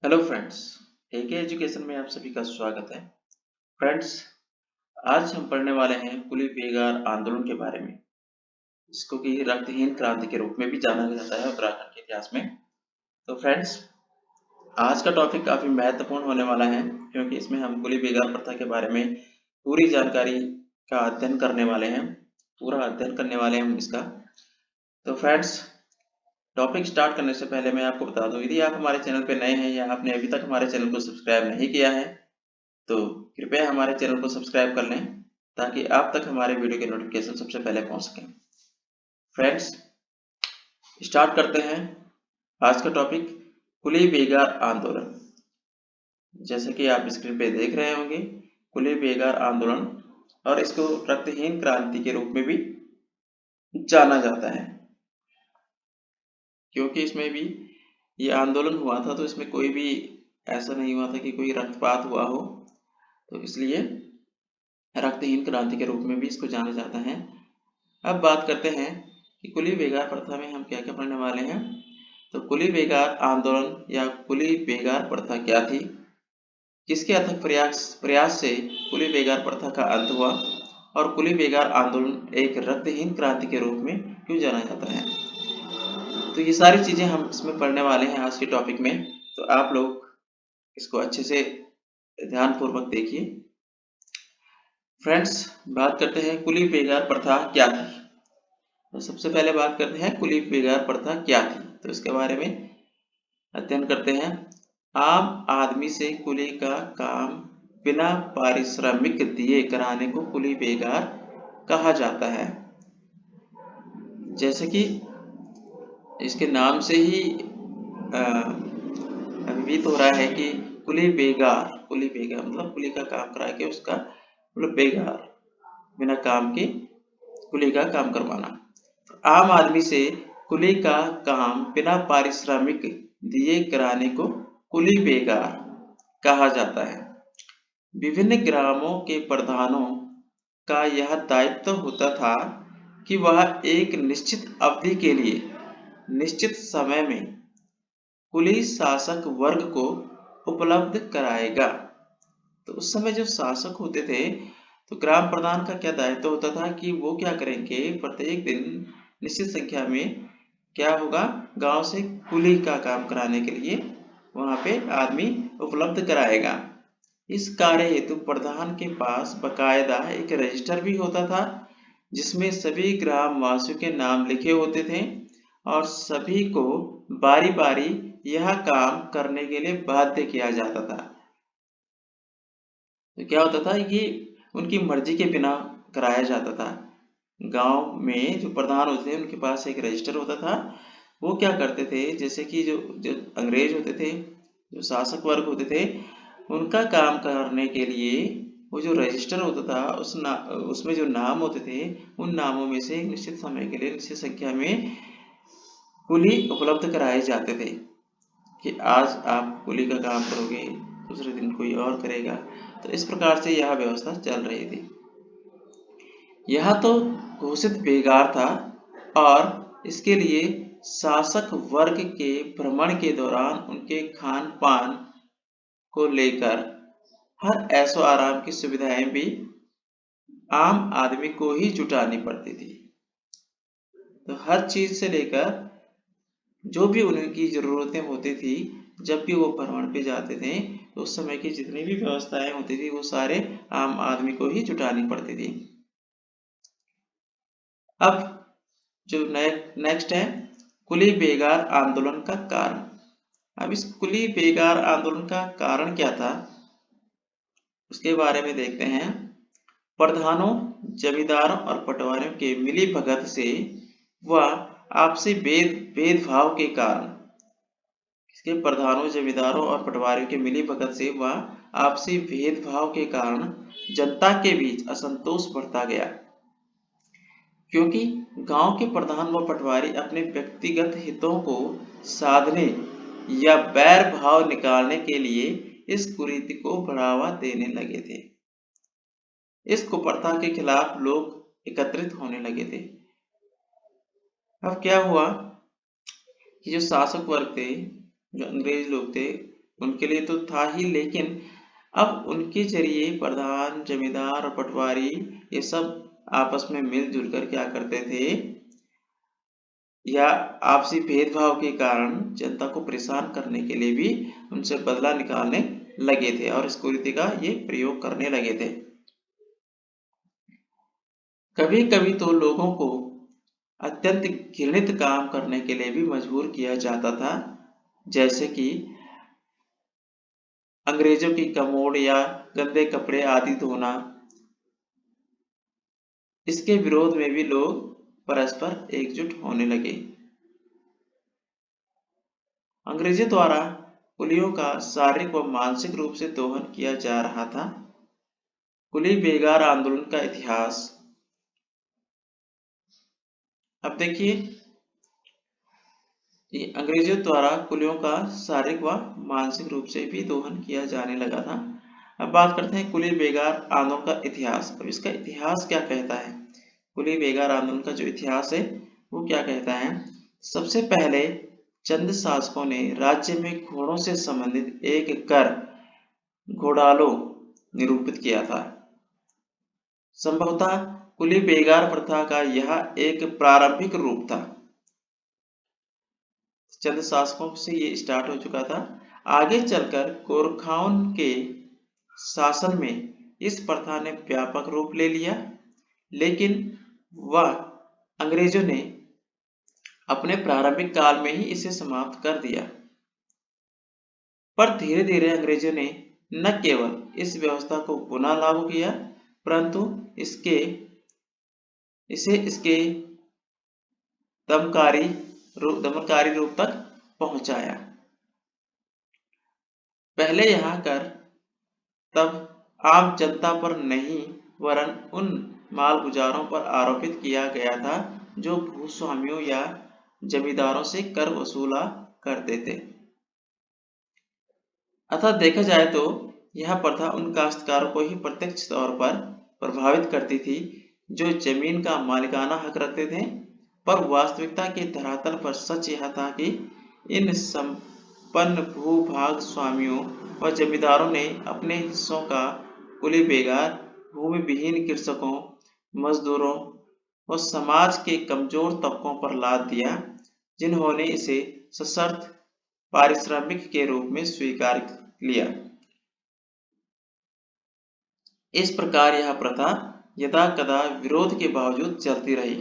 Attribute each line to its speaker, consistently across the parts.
Speaker 1: Hello friends, एके education में आप सभी का स्वागत है। फ्रेंड्स, आज हम पढ़ने वाले हैं कुली बेगार आंदोलन के बारे में, जिसको कि रक्तहीन क्रांति के रूप में भी जाना जाता है उत्तराखंड के इतिहास में। तो फ्रेंड्स, आज का टॉपिक काफी महत्वपूर्ण होने वाला है, क्योंकि इसमें हम कुली बेगार प्रथा के बारे में पूरी जानकारी का अध्ययन करने वाले हैं। पूरा अध्ययन करने वाले हैं हम इसका। तो फ्रेंड्स, टॉपिक स्टार्ट करने से पहले मैं आपको बता दूं, यदि आप हमारे चैनल पर नए हैं या आपने अभी तक हमारे चैनल को सब्सक्राइब नहीं किया है, तो कृपया हमारे चैनल को सब्सक्राइब कर लें, ताकि आप तक हमारे वीडियो के नोटिफिकेशन सबसे पहले पहुंच सकें। फ्रेंड्स, स्टार्ट करते हैं आज का टॉपिक, कुली बेगार आंदोलन। जैसे कि आप स्क्रीन पे देख रहे होंगे, कुली बेगार आंदोलन, और इसको रक्तहीन क्रांति के रूप में भी जाना जाता है, क्योंकि इसमें भी ये आंदोलन हुआ था, तो इसमें कोई भी ऐसा नहीं हुआ था कि कोई रक्तपात हुआ हो, तो इसलिए रक्तहीन क्रांति के रूप में भी इसको जाना जाता है। अब बात करते हैं कि कुली बेगार प्रथा में हम क्या क्या पढ़ने वाले हैं। तो कुली बेगार आंदोलन या कुली बेगार प्रथा क्या थी, किसके अथक प्रयास से कुली बेगार प्रथा का अंत हुआ, और कुली बेगार आंदोलन एक रक्तहीन क्रांति के रूप में क्यों जाना जाता है। तो ये सारी चीजें हम इसमें पढ़ने वाले हैं आज के टॉपिक में। तो आप लोग इसको अच्छे से ध्यानपूर्वक देखिए। फ्रेंड्स, बात करते हैं कुली बेगार प्रथा क्या थी। तो सबसे पहले बात करते हैं कुली बेगार प्रथा क्या थी, तो इसके बारे में अध्ययन करते हैं। आम आदमी से कुली का काम बिना पारिश्रमिक दिए कराने को कुली बेगार कहा जाता है। जैसे कि इसके नाम से ही अभिहित हो रहा है कि कुली बेगार मतलब कुली का काम करा के उसका मतलब बेगार, बिना काम के कुली का काम करवाना। आम आदमी से कुली का काम बिना पारिश्रमिक दिए कराने को कुली बेगार कहा जाता है। विभिन्न ग्रामों के प्रधानों का यह दायित्व होता था कि वह एक निश्चित अवधि के लिए निश्चित समय में कुली शासक वर्ग को उपलब्ध कराएगा। तो उस समय जो शासक होते थे, तो ग्राम प्रधान का क्या दायित्व होता था कि वो क्या करेंगे, प्रत्येक दिन निश्चित संख्या में क्या होगा, गांव से कुली का काम कराने के लिए वहां पे आदमी उपलब्ध कराएगा। इस कार्य हेतु प्रधान के पास बकायदा एक रजिस्टर भी होता था, जिसमें सभी ग्राम वासियों के नाम लिखे होते थे, और सभी को बारी बारी यह काम करने के लिए बाध्य किया जाता था। तो क्या होता था, ये उनकी मर्जी के बिना कराया जाता था। गांव में जो प्रधान होते थे उनके पास एक रजिस्टर होता था। वो क्या करते थे, जैसे कि जो जो अंग्रेज होते थे, जो शासक वर्ग होते थे, उनका काम करने के लिए वो जो रजिस्टर होता था, उसमें जो नाम होते थे, उन नामों में से एक निश्चित समय के लिए निश्चित संख्या में कुली उपलब्ध कराए जाते थे कि आज आप कुली का काम करोगे, दूसरे दिन कोई और करेगा। तो इस प्रकार से यह व्यवस्था चल रही थी। यह तो घोषित बेगार था, और इसके लिए शासक वर्ग के भ्रमण के दौरान उनके खान पान को लेकर हर ऐशो आराम की सुविधाएं भी आम आदमी को ही जुटानी पड़ती थी। तो हर चीज से लेकर जो भी उनकी जरूरतें होती थी, जब भी वो भ्रमण पे जाते थे, तो उस समय की जितनी भी व्यवस्थाएं होती थी, वो सारे आम आदमी को ही जुटानी पड़ती थी। अब जो नेक्स्ट है, कुली बेगार आंदोलन का कारण। अब इस कुली बेगार आंदोलन का कारण क्या था, उसके बारे में देखते हैं। प्रधानों, जमींदारों और पटवारियों के मिली भगत से व आपसी भेदभाव के कारण, इसके प्रधानों, जमींदारों और पटवारियों के मिली भगत से व आपसी भेदभाव के कारण जनता के बीच असंतोष बढ़ता गया, क्योंकि गांव के प्रधान व पटवारी अपने व्यक्तिगत हितों को साधने या बैर भाव निकालने के लिए इस कुरीति को बढ़ावा देने लगे थे। इस कुप्रथा के खिलाफ लोग एकत्रित होने लगे थे। अब क्या हुआ कि जो शासक वर्ग थे, जो अंग्रेज लोग थे, उनके लिए तो था ही, लेकिन अब उनके जरिए प्रधान, जमींदार और पटवारी ये सब आपस में मिलजुल कर क्या करते थे, या आपसी भेदभाव के कारण जनता को परेशान करने के लिए भी उनसे बदला निकालने लगे थे और इस कुरीति का ये प्रयोग करने लगे थे। कभी कभी तो लोगों को अत्यंत घृणित काम करने के लिए भी मजबूर किया जाता था, जैसे कि अंग्रेजों की कमोड या गंदे कपड़े आदि धोना। इसके विरोध में भी लोग परस्पर एकजुट होने लगे। अंग्रेजों द्वारा कुलियों का शारीरिक व मानसिक रूप से दोहन किया जा रहा था। कुली बेगार आंदोलन का इतिहास। अब देखिए, अंग्रेजों द्वारा कुलियों का शारीरिक व मानसिक रूप से भी दोहन किया जाने लगा था। अब बात करते हैं कुली बेगार आंदोलन का इतिहास। अब इसका इतिहास क्या कहता है? कुली बेगार आंदोलन का जो इतिहास है वो क्या कहता है? सबसे पहले चंद शासकों ने राज्य में घोड़ों से संबंधित एक कर घोटालो निरूपित किया था। संभवतः कुली बेगार प्रथा का यह एक प्रारंभिक रूप था। चंद शासकों से ये स्टार्ट हो चुका था। आगे चलकर गोरखाओं के शासन में इस प्रथा ने व्यापक रूप ले लिया, लेकिन वह अंग्रेजों ने अपने प्रारंभिक काल में ही इसे समाप्त कर दिया। पर धीरे धीरे अंग्रेजों ने न केवल इस व्यवस्था को पुनः लागू किया, परंतु इसके दमनकारी रूप तक पहुंचाया। पहले यह कर तब आम जनता पर नहीं, वरन उन मालगुजारों पर आरोपित किया गया था जो भूस्वामियों या जमींदारों से कर वसूला करते थे। अतः देखा जाए तो यह प्रथा उन काश्तकारों को ही प्रत्यक्ष तौर पर प्रभावित करती थी जो जमीन का मालिकाना हक रखते थे, पर वास्तविकता के धरातल पर सच यह था कि इन संपन्न भूभाग स्वामियों व जमींदारों ने अपने हिस्सों का कुली बेगार, भूमि विहीन कृषकों, मजदूरों व समाज के कमजोर तबकों पर लाद दिया, जिन्होंने इसे सशर्त पारिश्रमिक के रूप में स्वीकार लिया। इस प्रकार यह प्रथा यदा कदा विरोध के बावजूद चलती रही।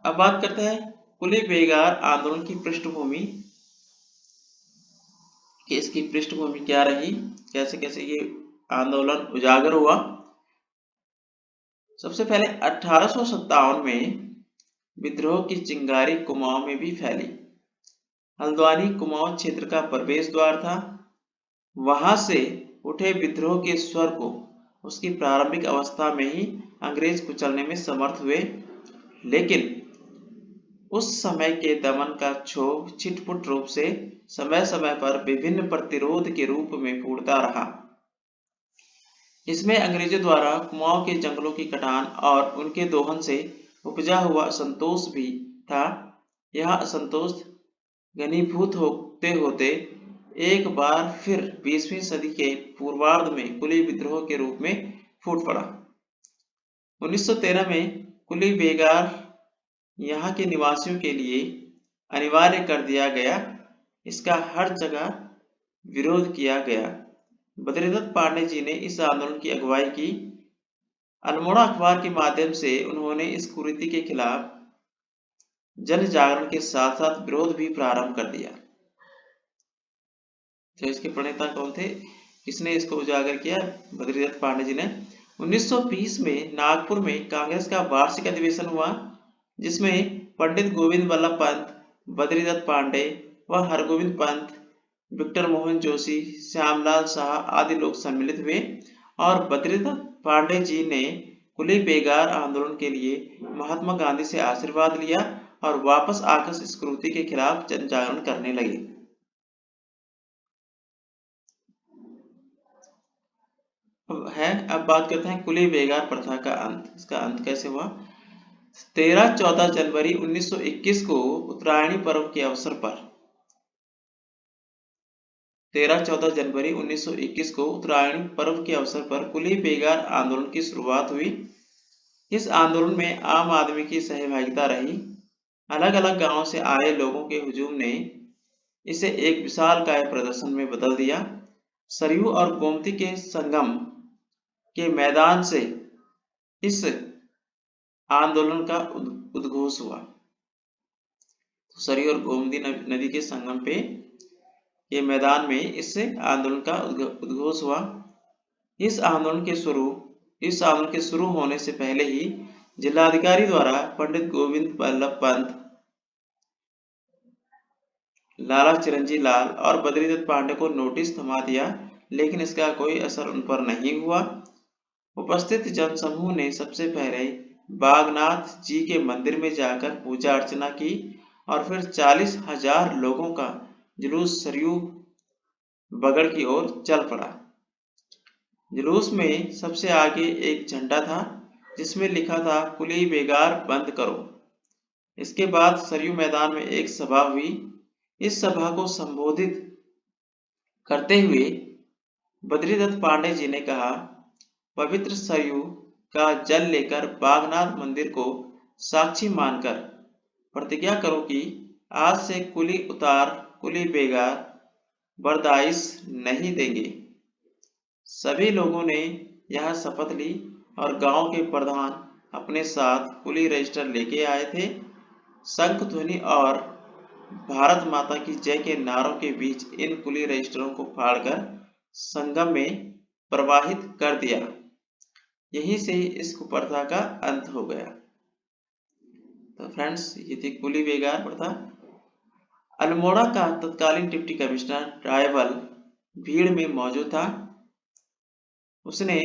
Speaker 1: अब बात करते हैं कुली बेगार आंदोलन की पृष्ठभूमि कि इसकी पृष्ठभूमि क्या रही, कैसे कैसे ये आंदोलन उजागर हुआ। सबसे पहले 1857 में विद्रोह की चिंगारी कुमाऊं में भी फैली। हल्द्वानी कुमाऊं क्षेत्र का प्रवेश द्वार था। वहां से उठे विद्रोह के स्वर को उसकी प्रारंभिक अवस्था में ही अंग्रेज कुचलने में समर्थ हुए, लेकिन उस समय के दमन का क्षोभ छिटपुट रूप से समय समय पर विभिन्न प्रतिरोध के रूप में फूटता रहा। इसमें अंग्रेजों द्वारा कुमाऊं के जंगलों की कटान और उनके दोहन से उपजा हुआ असंतोष भी था। यह असंतोष घनीभूत होते होते एक बार फिर 20वीं सदी के पूर्वार्ध में कुली विद्रोह के रूप में फूट पड़ा। 1913 में कुली बेगार यहाँ के निवासियों के लिए अनिवार्य कर दिया गया। इसका हर जगह विरोध किया गया। बद्रीदत्त पांडे जी ने इस आंदोलन की अगुवाई की। अल्मोड़ा अखबार के माध्यम से उन्होंने इस कुरीति के खिलाफ जन जागरण के साथ साथ विरोध भी प्रारंभ कर दिया। तो इसके प्रणेता कौन थे, किसने इसको उजागर किया? बद्रीदत्त पांडे जी ने। 1920 में नागपुर में कांग्रेस का वार्षिक अधिवेशन हुआ, जिसमें पंडित गोविंद वल्लभ पंत, बद्रीदत्त पांडे व हरगोविंद पंत, विक्टर मोहन जोशी, श्यामलाल शाह आदि लोग सम्मिलित हुए और बद्रीदत्त पांडे जी ने कुली बेगार आंदोलन के लिए महात्मा गांधी से आशीर्वाद लिया और वापस आकर इस कुरीति के खिलाफ जन जागरण करने लगे। अब बात करते हैं कुली बेगार प्रथा का अंत। इसका अंत कैसे हुआ? 13-14 जनवरी 1921 को उत्तरायणी पर्व के अवसर पर 13-14 जनवरी 1921 को उत्तरायणी पर्व के अवसर पर कुली बेगार आंदोलन की शुरुआत हुई। इस आंदोलन में आम आदमी की सहभागिता रही। अलग अलग गांवों से आए लोगों के हुजूम ने इसे एक विशालकाय प्रदर्शन में बदल दिया। सरयू और गोमती के संगम के मैदान से इस आंदोलन का उद्घोष हुआ। सरयू और गोमती नदी के संगम पे ये मैदान में इस आंदोलन का उद्घोष हुआ। इस आंदोलन के शुरू होने से पहले ही जिलाधिकारी द्वारा पंडित गोविंद बल्लभ पंत, लाला चिरंजी लाल और बद्रीदत्त पांडे को नोटिस थमा दिया, लेकिन इसका कोई असर उन पर नहीं हुआ। उपस्थित जनसमूह ने सबसे पहले बागनाथ जी के मंदिर में जाकर पूजा अर्चना की और फिर 40,000 लोगों का जुलूस सरयू बगड़ की ओर चल पड़ा। जुलूस में सबसे आगे एक झंडा था जिसमें लिखा था कुली बेगार बंद करो। इसके बाद सरयू मैदान में एक सभा हुई। इस सभा को संबोधित करते हुए बद्रीदत्त पांडे जी ने कहा, पवित्र सरयू का जल लेकर बागनाथ मंदिर को साक्षी मानकर प्रतिज्ञा करो कि आज से कुली बेगार बर्दाइश नहीं देंगे। सभी लोगों ने यह शपथ ली और गांव के प्रधान अपने साथ कुली रजिस्टर लेके आए थे। शंख ध्वनि और भारत माता की जय के नारों के बीच इन कुली रजिस्टरों को फाड़कर संगम में प्रवाहित कर दिया। यहीं से इस कुप्रथा का अंत हो गया। तो फ्रेंड्स, ये थी कुली बेगार प्रथा। अल्मोड़ा का तत्कालीन डिप्टी कमिश्नर ट्राइबल भीड़ में मौजूद था। उसने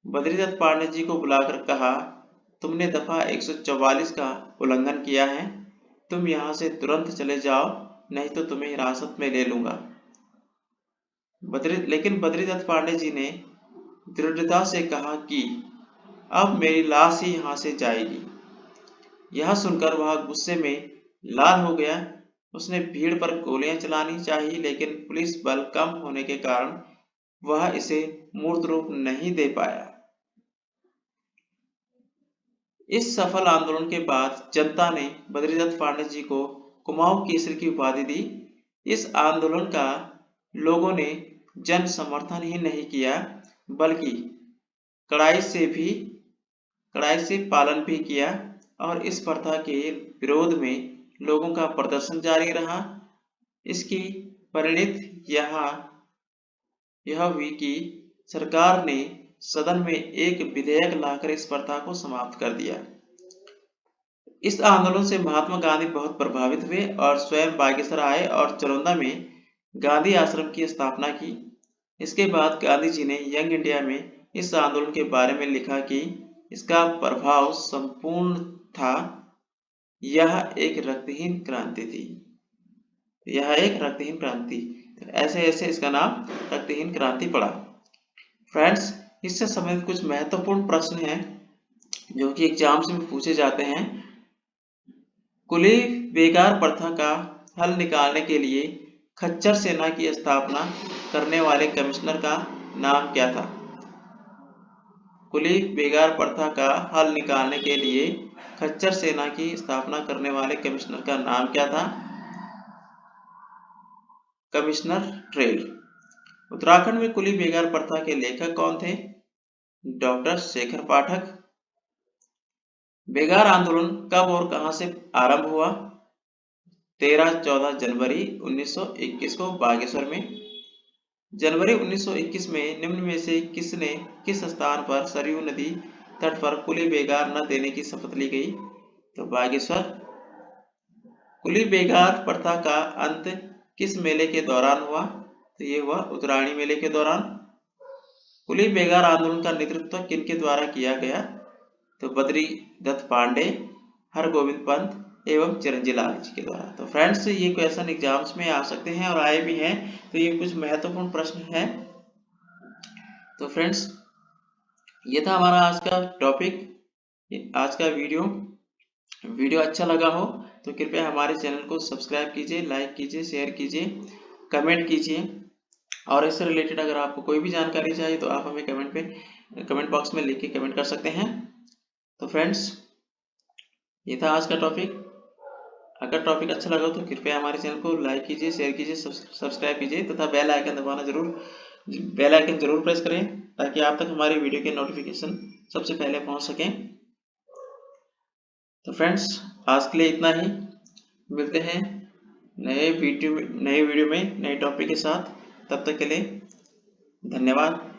Speaker 1: बद्रीदत्त पांडे जी को बुलाकर कहा, तुमने दफा 144 का उल्लंघन किया है, तुम यहाँ से तुरंत चले जाओ, नहीं तो तुम्हें हिरासत में ले लूंगा। लेकिन बद्रीदत्त पांडे जी ने दृढ़ता से कहा कि अब मेरी लाश ही यहाँ से जाएगी। यह सुनकर वह गुस्से में लाल हो गया। उसने भीड़ पर गोलियां चलानी चाहिए, लेकिन पुलिस बल कम होने के कारण वह इसे मूर्त रूप नहीं दे पाया। इस सफल आंदोलन के बाद जनता ने बद्रीदत्त पांडे जी को कुमाऊं केसरी की उपाधि दी। इस आंदोलन का लोगों ने जन समर्थन ही नहीं किया, बल्कि कड़ाई से पालन भी किया और इस प्रथा के विरोध में लोगों का प्रदर्शन जारी रहा। इसकी परिणति यह हुई कि सरकार ने सदन में एक विधेयक लाकर इस प्रथा को समाप्त कर दिया। इस आंदोलन से महात्मा गांधी बहुत प्रभावित हुए और स्वयं बागेश्वर आए और चरोंदा में गांधी आश्रम की स्थापना की। इसके बाद गांधी जी ने यंग इंडिया में इस आंदोलन के बारे में लिखा कि इसका प्रभाव संपूर्ण था। यह एक रक्तहीन क्रांति थी। तो ऐसे ऐसे इसका नाम रक्तहीन क्रांति पड़ा। फ्रेंड्स, इससे संबंधित कुछ महत्वपूर्ण प्रश्न हैं जो कि एग्जाम्स में पूछे जाते हैं। कुली बेगार प्रथा का हल निकालने के लिए खच्चर सेना की स्थापना करने वाले कमिश्नर का नाम क्या था? कुली बेगार प्रथा का हल निकालने के लिए खच्चर सेना की स्थापना करने वाले कमिश्नर का नाम क्या था? Commissioner trail. उत्तराखंड में कुली बेगार प्रथा के लेखक कौन थे? डॉक्टर शेखर पाठक। बेगार आंदोलन कब और कहां से आरंभ हुआ? 13-14 जनवरी 1921 को बागेश्वर में। जनवरी 1921 में निम्न में से किस स्थान पर सरयू नदी तट पर कुली बेगार न देने की शपथ ली गई? तो बागेश्वर। कुली बेगार प्रथा का अंत किस मेले के दौरान हुआ? तो ये हुआ उत्तरायणी मेले के दौरान। कुली बेगार आंदोलन का नेतृत्व किनके द्वारा किया गया? तो बद्रीदत्त पांडे, हरगोविंद पंत एवं चिरंजी लाल जी के द्वारा। तो फ्रेंड्स, ये क्वेश्चन एग्जाम्स में आ सकते हैं और आए भी हैं, तो ये कुछ महत्वपूर्ण प्रश्न है। तो फ्रेंड्स, ये था हमारा आज का टॉपिक, आज का वीडियो अच्छा लगा हो तो कृपया हमारे चैनल को सब्सक्राइब कीजिए, लाइक कीजिए, शेयर कीजिए, कमेंट कीजिए और इससे रिलेटेड अगर आपको कोई भी जानकारी चाहिए तो आप हमें कमेंट बॉक्स में लिख के कमेंट कर सकते हैं। तो फ्रेंड्स, ये था आज का टॉपिक। अगर टॉपिक अच्छा लगा तो कृपया हमारे चैनल को लाइक कीजिए, शेयर कीजिए, सब्सक्राइब कीजिए तथा बेल आइकन जरूर प्रेस करें ताकि आप तक हमारी वीडियो के नोटिफिकेशन सबसे पहले पहुंच सकें। तो फ्रेंड्स, आज के लिए इतना ही। मिलते हैं नए वीडियो में नए टॉपिक के साथ। तब तक के लिए धन्यवाद।